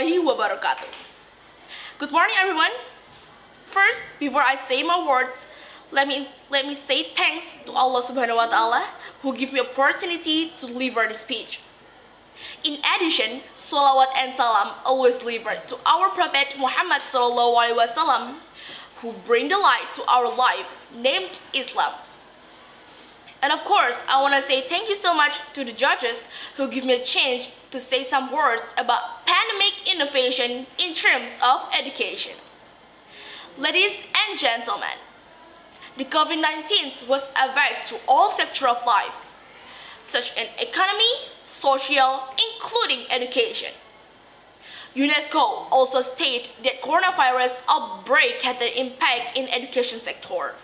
warahmatullahi wabarakatuh. Good morning, everyone. First, before I say my words, let me say thanks to Allah Subhanahu wa Ta'ala who gave me opportunity to deliver this speech. In addition, salawat and salam always delivered to our Prophet Muhammad Sallallahu Alaihi Wasallam, who bring the light to our life, named Islam. And of course, I want to say thank you so much to the judges who give me a chance to say some words about pandemic innovation in terms of education. Ladies and gentlemen, the COVID-19 was a threat to all sectors of life, such as economy, social, including education. UNESCO also stated that coronavirus outbreak had an impact in education sector.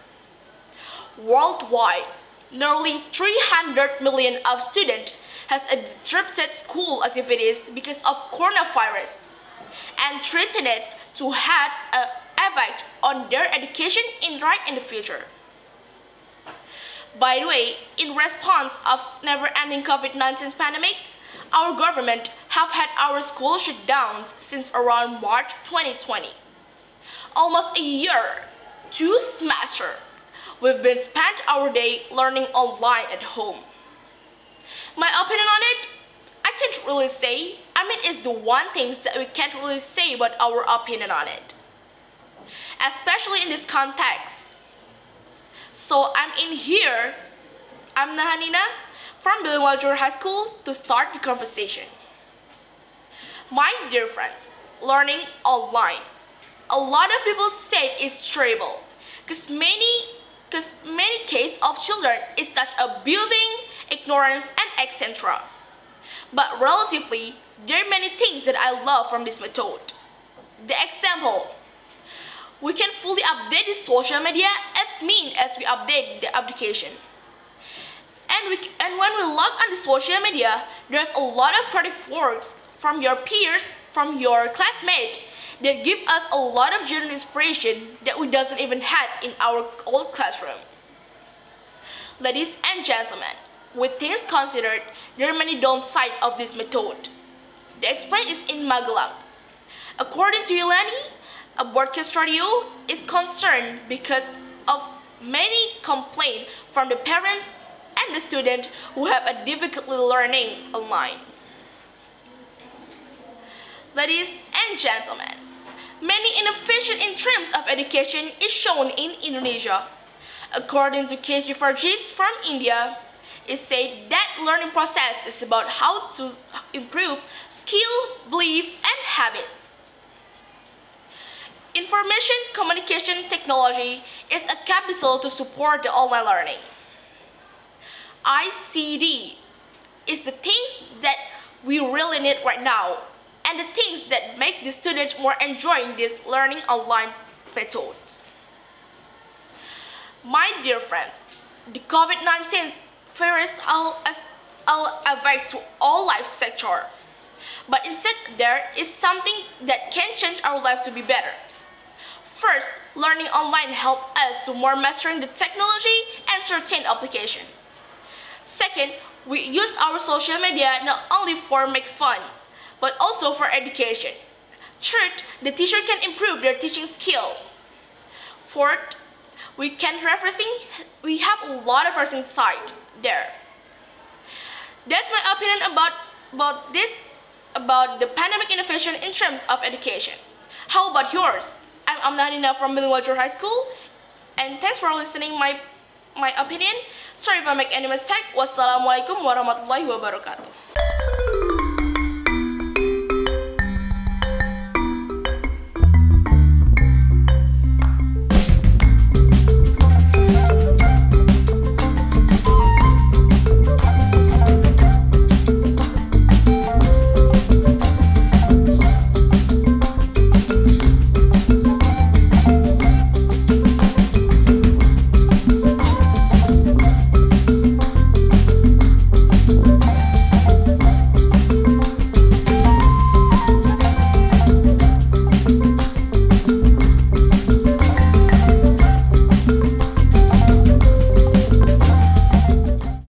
Worldwide, nearly 300 million of students has disrupted school activities because of coronavirus and threatened to have an effect on their education in the future. By the way, in response of never-ending COVID-19 pandemic, our government have had our school shutdowns since around March 2020. Almost a year, 2 semesters, we've been spent our day learning online at home. My opinion on it, I can't really say. It's the one thing that we can't really say about our opinion on it, especially in this context. So I'm in here, I'm Nahanina from Bilingual Johor High School to start the conversation. My dear friends, learning online. A lot of people say it's terrible because many cases of children is such abusing, ignorance, and etc. But relatively, there are many things that I love from this method. The example, we can fully update the social media as mean as we update the application. And when we log on the social media, there's a lot of creative works from your peers, from your classmates, that give us a lot of genuine inspiration that we doesn't even have in our old classroom. Ladies and gentlemen, with things considered, there are many downsides of this method. The explain is in Magelang. According to Yulani, a broadcast radio is concerned because of many complaints from the parents and the students who have a difficulty learning online. Ladies and gentlemen, many innovation in terms of education is shown in Indonesia. According to KG4Gs from India, it said that learning process is about how to improve skill, belief, and habits. Information communication technology is a capital to support the online learning. ICT is the things that we really need right now, and the things that make the students more enjoying this learning online methods. My dear friends, the COVID-19 virus will affect to all life sector, but instead there is something that can change our life to be better. First, learning online helps us to more mastering the technology and certain application. Second, we use our social media not only for make fun, but also for education. Third, the teacher can improve their teaching skill. Fourth, we have a lot of referencing site there. That's my opinion about the pandemic innovation in terms of education. How about yours? I'm Amna from Bilingual Johor High School, and thanks for listening my opinion. Sorry if I make any mistake. Wassalamualaikum warahmatullahi wabarakatuh.